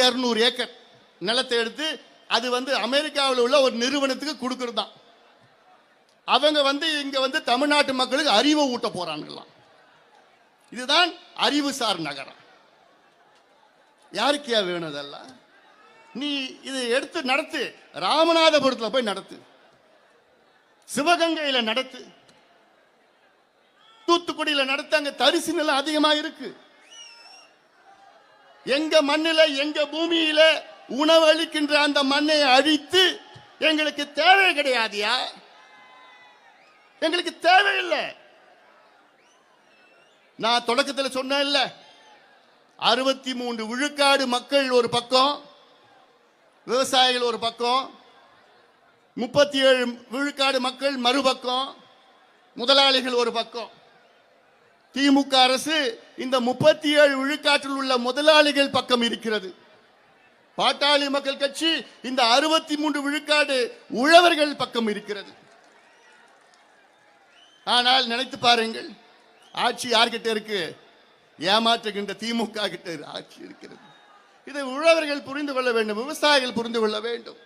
1200 acre நிலத்தை எடுத்து அது அமெரிக்காவில் உள்ள ஒரு நிறுவனத்துக்கு கொடுக்கறது தான். அவங்க இங்க தமிழ்நாட்டு மக்களுக்கு அறிவை ஊட்ட போறாங்களாம். இதுதான் அறிவுசார் நகரம். யாருக்கியா வேணும் இதெல்லாம்? நீ இதை எடுத்து நடத்து. ராமநாதபுரத்தில் போய் நடத்து, சிவகங்கையில நடத்து, தூத்துக்குடியில நடத்து. அங்க தரிசு நிலம் அதிகமா இருக்கு. எங்க மண்ணில எங்க பூமியில உணவளிக்கின்ற அந்த மண்ணை அழித்து எங்களுக்கு தேவை கிடையாதியா? எங்களுக்கு தேவையில்லை. நான் தொடக்கத்தில் சொன்னேன்ல, 63 விழுக்காடு மக்கள் ஒரு பக்கம், விவசாயிகள் ஒரு பக்கம், 37 விழுக்காடு மக்கள் மறுபக்கம், முதலாளிகள் ஒரு பக்கம். திமுக அரசு இந்த 37 விழுக்காட்டில் உள்ள முதலாளிகள் பக்கம் இருக்கிறது. பாட்டாளி மக்கள் கட்சி இந்த 63 விழுக்காடு உழவர்கள் பக்கம் இருக்கிறது. ஆனால் நினைத்து பாருங்கள், ஆட்சி யார்கிட்ட இருக்கு? ஏமாற்றுகின்ற திமுக கிட்ட ஆட்சி இருக்கிறது. இதை உழவர்கள் புரிந்து கொள்ள வேண்டும், விவசாயிகள் புரிந்து கொள்ள வேண்டும்.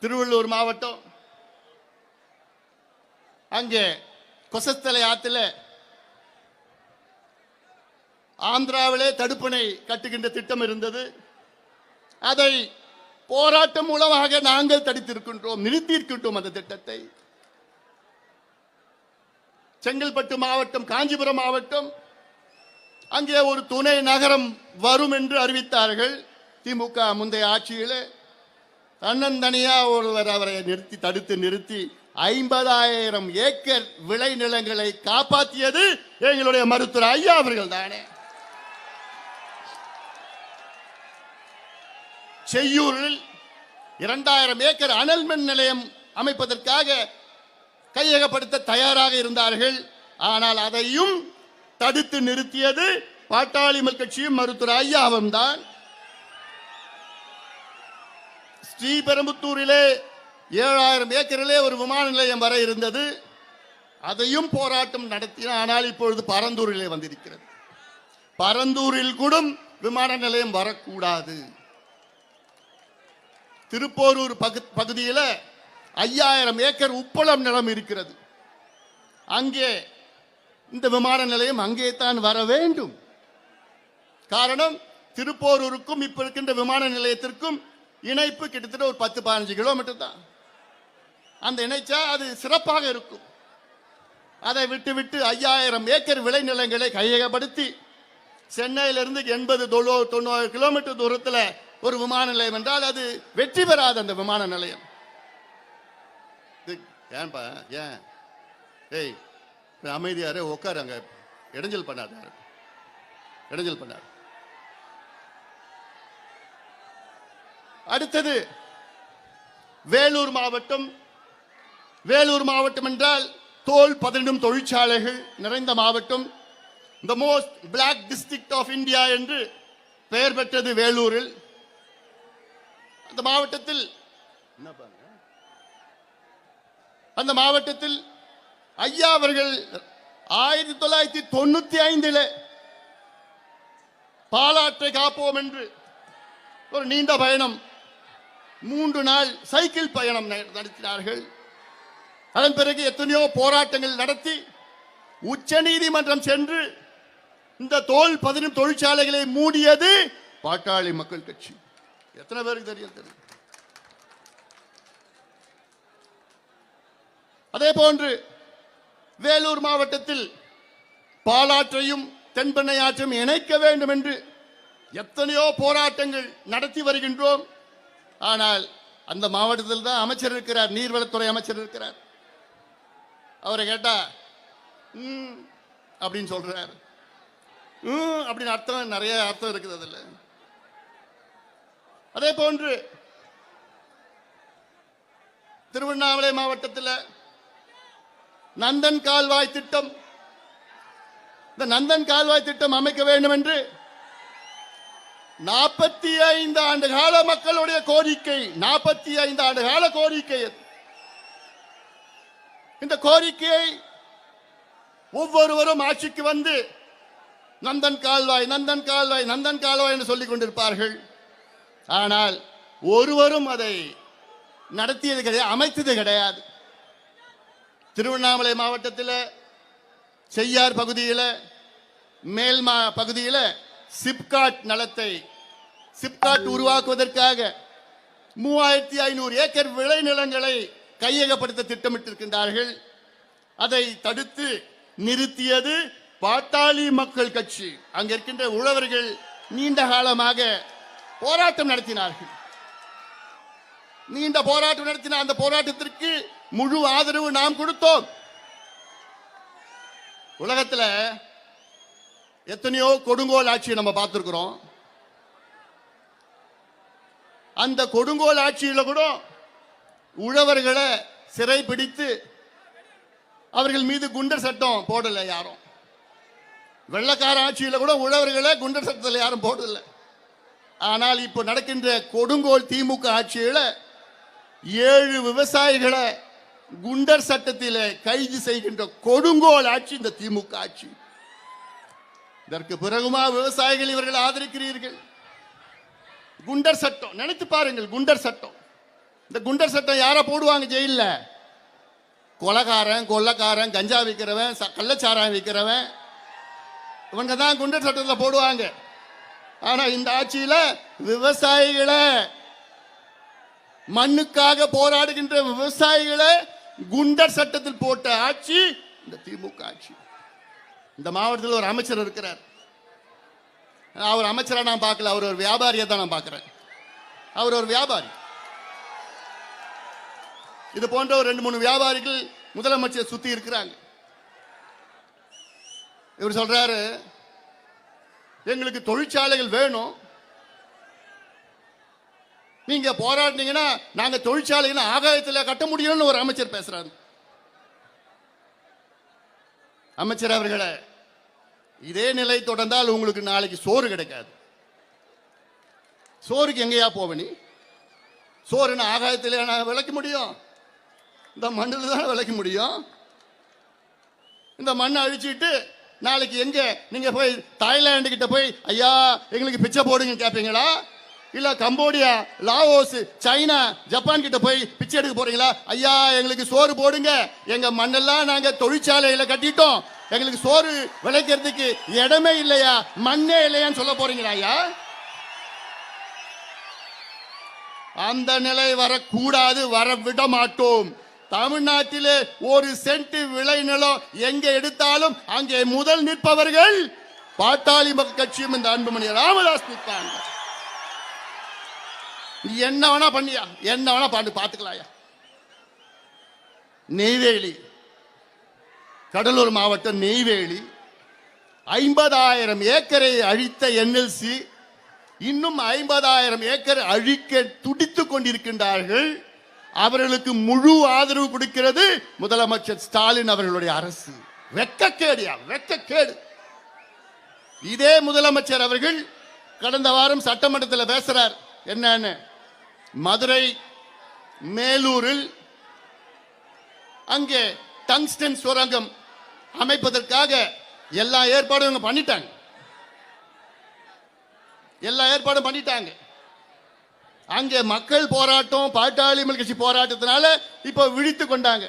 திருவள்ளூர் மாவட்டம், அங்கே கொசஸ்தலை ஆத்துல ஆந்திராவிலே தடுப்பணை கட்டுகின்ற திட்டம் இருந்தது. அதை போராட்டம் மூலமாக நாங்கள் தடுத்திருக்கின்றோம், நிறுத்தியிருக்கின்றோம் அந்த திட்டத்தை. செங்கல்பட்டு மாவட்டம், காஞ்சிபுரம் மாவட்டம், அங்கே ஒரு துணை நகரம் வரும் என்று அறிவித்தார்கள் திமுக முந்தைய ஆட்சியில். தன்னந்தனியா ஒருவர் அவரை தடுத்து நிறுத்தி 50,000 ஏக்கர் விளைநிலங்களை காப்பாற்றியது எங்களுடைய மருத்துவர் ஐயா அவர்கள் தானே. செய்யூரில் 2000 ஏக்கர் அனல் மின் நிலையம் அமைப்பதற்காக கையகப்படுத்த தயாராக இருந்தார்கள். ஆனால் அதையும் தடுத்து நிறுத்தியது பாட்டாளி மக்கள் கட்சியும் மருத்துவர் ஐயாவும் தான். ஸ்ரீபெரும்புத்தூரிலே 7000 ஏக்கரிலே ஒரு விமான நிலையம் வர இருந்தது. அதையும் போராட்டம் நடத்தின. ஆனால் இப்பொழுது பரந்தூரிலே வந்திருக்கிறது. பரந்தூரில் கூட விமான நிலையம் வரக்கூடாது. திருப்போரூர் பகுதியில் 5000 ஏக்கர் உப்பளம் நிலம் இருக்கிறது. அங்கே இந்த விமான நிலையம் அங்கே தான் வர வேண்டும். காரணம், திருப்போரூருக்கும் இப்ப இருக்கின்ற விமான நிலையத்திற்கும் இணைப்பு கிட்டத்தட்ட ஒரு 10-15 கிலோமீட்டர் தான். அந்த இணைச்சா அது சிறப்பாக இருக்கும். அதை விட்டு 5000 ஏக்கர் விளைநிலங்களை கையகப்படுத்தி சென்னையிலிருந்து 80-90 கிலோமீட்டர் தூரத்தில் ஒரு விமான நிலையம் என்றால் அது வெற்றி பெறாது அந்த விமான நிலையம். ஏன்பா ஏன்? ஏய், அமைதியாரே உட்காருங்க, இடைஞ்சல் பண்ணாத, இடைஞ்சல் பண்ணாத. அடுத்தது வேலூர் மாவட்டம். வேலூர் மாவட்டம் என்றால் தோல் பதனிடும் தொழிற்சாலைகள் நிறைந்த மாவட்டம். The most black district of India என்று பெயர் பெற்றது வேலூரில். அந்த மாவட்டத்தில் ஐயா அவர்கள் 1995 பாலாற்றை காப்போம் என்று ஒரு நீண்ட பயணம், 3 நாள் சைக்கிள் பயணம் நடத்தினார்கள். அதன் பிறகு எத்தனையோ போராட்டங்கள் நடத்தி உச்ச நீதிமன்றம் சென்று இந்த தோல் 10 தொழிற்சாலைகளை மூடியது பாட்டாளி மக்கள் கட்சி. எத்தனை பேருக்கு தெரியும்? அதே போன்று வேலூர் மாவட்டத்தில் பாலாற்றையும் தென்பெண்ணை ஆற்றையும் இணைக்க வேண்டும் என்று எத்தனையோ போராட்டங்கள் நடத்தி வருகின்றோம். ஆனால் அந்த மாவட்டத்தில் தான் அமைச்சர் இருக்கிறார், நீர்வளத்துறை அமைச்சர் இருக்கிறார். அவரை கேட்டா அப்படின்னு சொல்றாரு. அப்படின்னு அர்த்தம், நிறைய அர்த்தம் இருக்குது அதுல. அதே போன்று திருவண்ணாமலை மாவட்டத்தில் நந்தன் கால்வாய் திட்டம், இந்த நந்தன் கால்வாய் திட்டம் அமைக்க வேண்டும் என்று 45 ஆண்டு கால மக்களுடைய கோரிக்கை, 45 ஆண்டு கால கோரிக்கை. இந்த கோரிக்கையை ஒவ்வொருவரும் ஆட்சிக்கு வந்து நந்தன் கால்வாய், நந்தன் கால்வாய், நந்தன் கால்வாய் என்று சொல்லிக் கொண்டிருப்பார்கள். ஆனால் ஒருவரும் அதை நடத்தியது கிடையாது, அமைத்தது கிடையாது. திருவண்ணாமலை மாவட்டத்தில் செய்யார் பகுதியில், மேல்மா பகுதியில் சிப்காட் நிலத்தை சிப்காட் உருவாக்குவதற்காக 3500 ஏக்கர் விளைநிலங்களை கையகப்படுத்த திட்டமிட்டிருக்கின்றார்கள். அதை தடுத்து நிறுத்தியது பாட்டாளி மக்கள் கட்சி. அங்க இருக்கின்ற உழவர்கள் நீண்ட காலமாக போராட்டம் நடத்தினார்கள். நீண்ட போராட்டம் நடத்தின அந்த போராட்டத்திற்கு முழு ஆதரவு நாம் கொடுத்தோம். உலகத்தில் எத்தனையோ கொடுங்கோல் ஆட்சியை நம்ம பார்த்திருக்கிறோம். அந்த கொடுங்கோல் ஆட்சியில் கூட உழவர்களை சிறை பிடித்து அவர்கள் மீது குண்டர் சட்டம் போடல யாரும். வெள்ளக்கார ஆட்சியில் கூட உழவர்களை குண்டர் சட்டத்தில் யாரும் போடல. ஆனால் இப்ப நடக்கின்ற கொடுங்கோல் திமுக ஆட்சியில் 7 விவசாயிகளை குண்டர் சட்டத்தில் கைது செய்கின்ற கொடுங்கோல் ஆட்சி இந்த திமுக ஆட்சி. இதற்கு பிறகுமா விவசாயிகள் இவர்கள் ஆதரிக்கிறீர்கள்? குண்டர் சட்டம் நினைத்து பாருங்கள். குண்டர் சட்டம், இந்த குண்டர் சட்டம் யாரை போடுவாங்க ஜெயில? கொலைகாரன், கொள்ளக்காரன், கஞ்சா விற்கிறவன், கள்ளச்சாராயம் விற்கிறவன், இவங்க தான் குண்டர் சட்டத்தில் போடுவாங்க. ஆனா இந்த ஆட்சியில விவசாயிகளை, மண்ணுக்காக போராடுகின்ற விவசாயிகளை குண்டர் சட்டத்தில் போட்ட ஆட்சி இந்த திமுக ஆட்சி. இந்த மாவட்டத்தில் ஒரு அமைச்சர் இருக்கிறார். அவர் அமைச்சரா நான் பார்க்கல, அவர் ஒரு வியாபாரியை தான் நான் பார்க்கிறேன். அவர் ஒரு வியாபாரி. இது போன்ற ஒரு 2-3 வியாபாரிகள் முதலமைச்சர் சுத்தி இருக்கிறாங்க. இவர் சொல்றாரு, எங்களுக்கு தொழிற்சாலைகள் வேணும், நீங்க போராடினீங்கன்னா நாங்க தொழிற்சாலைகளை ஆகாயத்தில் கட்ட முடியும்னு ஒரு அமைச்சர் பேசுறாரு. அமைச்சர் அவர்களே, இதே நிலை தொடர்ந்தால் உங்களுக்கு நாளைக்கு சோறு கிடைக்காது. சோறுக்கு எங்கேயா போவனி? சோறுன்னு ஆகாயத்தில் விளைக்க முடியும்? இந்த மண்ணில் தான் விளைக்க முடியும். இந்த மண்ணை அழிச்சிட்டு நாளைக்கு எங்க நீங்க போய் தாய்லாந்து கிட்ட போய் ஐயா எங்களுக்கு பிச்சை போடுங்க கேட்பீங்களா? இல்ல கம்போடியா, லாவோஸ், சைனா, ஜப்பான் கிட்ட போய் பிச்சை எடுக்க போறீங்களா? ஐயா எங்களுக்கு சோறு போடுங்க, எங்க மண்ணெல்லாம் நாங்க தொழிற்சாலையில கட்டிட்டோம், எங்களுக்கு சோறு விளைக்கிறதுக்கு இடமே இல்லையா, மண்ணே இல்லையான்னு சொல்ல போறீங்களா? ஐயா, அந்த நிலை வரக்கூடாது, வர விட மாட்டோம். தமிழ்நாட்டிலே 1 சென்ட் விளைநிலம் எங்க எடுத்தாலும் அங்கே முதல் நிற்பவர்கள் பாட்டாளி மக்கள் கட்சியும் இந்த அன்புமணி ராமதாஸ் நிற்பாங்க. என்ன வேணா பண்ணியா, என்ன வேணா பாண்டு பாத்துக்கலாயா. நெய்வேலி, கடலூர் மாவட்டம் நெய்வேலி 50,000 ஏக்கரை அழித்த என்எல்சி இன்னும் 50,000 ஏக்கர் அழிக்க துடித்துக் கொண்டிருக்கின்றார்கள். அவர்களுக்கு முழு ஆதரவு கொடுக்கிறது முதலமைச்சர் ஸ்டாலின் அவர்களுடைய அரசு. வெட்கக்கேடியா, வெட்கக்கேடு. இதே முதலமைச்சர் அவர்கள் கடந்த வாரம் சட்டமன்றத்தில் பேசுறார். என்னன்னு, மதுரை மேலூரில் அங்கே டங்ஸ்டன் சுரங்கம் அமைப்பதற்காக எல்லா ஏற்பாடும் பண்ணிட்டாங்க. எல்லா ஏற்பாடும் பண்ணிட்டாங்க. அங்கே மக்கள் போராட்டம், பாட்டாளி மக்கள் கட்சி போராட்டத்தினால இப்ப விழித்து கொண்டாங்க.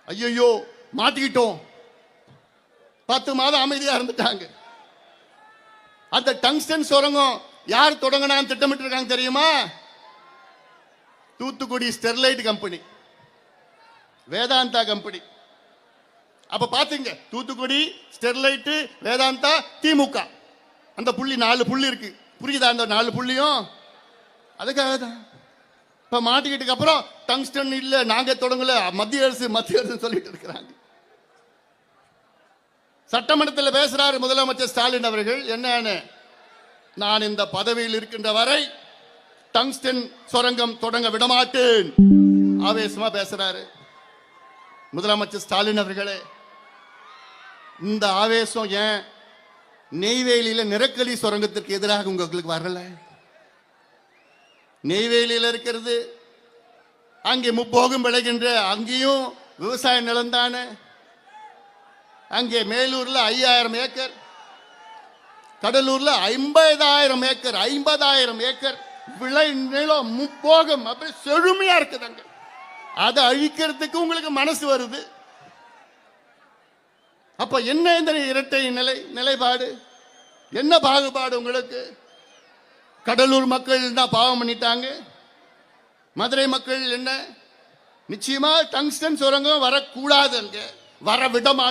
ஐயோ மாட்டிக்கிட்டோம், 10 மாதம் அமைதியா இருந்துட்டாங்க. அந்த டங்ஸ்டன் சுரங்கம் யார் தொடங்கினான்னு திட்டமிட்டு இருக்காங்க தெரியுமா? Thoothukudi Sterlite company, Vedanta company. அப்ப பாத்தீங்க, தூத்துக்குடி ஸ்டெர்லைட், வேதாந்தா, திமுக, அந்த புள்ளி 4 புள்ளி இருக்கு. புரியுதா? அந்த 4 புள்ளியும் அதுக்காக தான். இப்ப மாட்டிக்கிட்டு அப்புறம் டங்ஸ்டன் இல்ல நாங்க தொடங்கல, மத்திய அரசு சொல்லிட்டு இருக்கிறாங்க. சட்டமன்றத்தில் பேசுறாரு முதலமைச்சர் ஸ்டாலின் அவர்கள். என்னன்னு, நான் இந்த பதவியில் இருக்கின்ற வரை டங்ஸ்டன் சுரங்கம் தொடங்க விடமாட்டேன். ஆவேசமா பேசுறாரு முதலமைச்சர் ஸ்டாலின் அவர்களே. இந்த ஆவேசம் ஏன் நெய்வேலியில நிலக்கரி சுரங்கத்திற்கு எதிராக உங்களுக்கு வரல? நெய்வேலியில் இருக்கிறது அங்கே முப்போகம் விளைகின்ற அங்கேயும் விவசாய நிலம் தானே. அங்கே மேலூர்ல 5000 ஏக்கர், கடலூர்ல 50,000 ஏக்கர் 50,000 ஏக்கர் விளை நிலம் முப்போகம் அப்படி செழுமையா இருக்குதாங்க. அதை அழிக்கிறதுக்கு உங்களுக்கு மனசு வருது. அப்ப என்ன இந்த இரட்டை நிலைப்பாடு, என்ன பாகுபாடு உங்களுக்கு? கடலூர் மக்கள் தான் பாவம் பண்ணிட்டாங்க, மதுரை மக்கள் என்ன? நிச்சயமா டங்ஸ்டன் சுரங்கம் வரக்கூடாது, அங்க வர விட மாட்டோம்.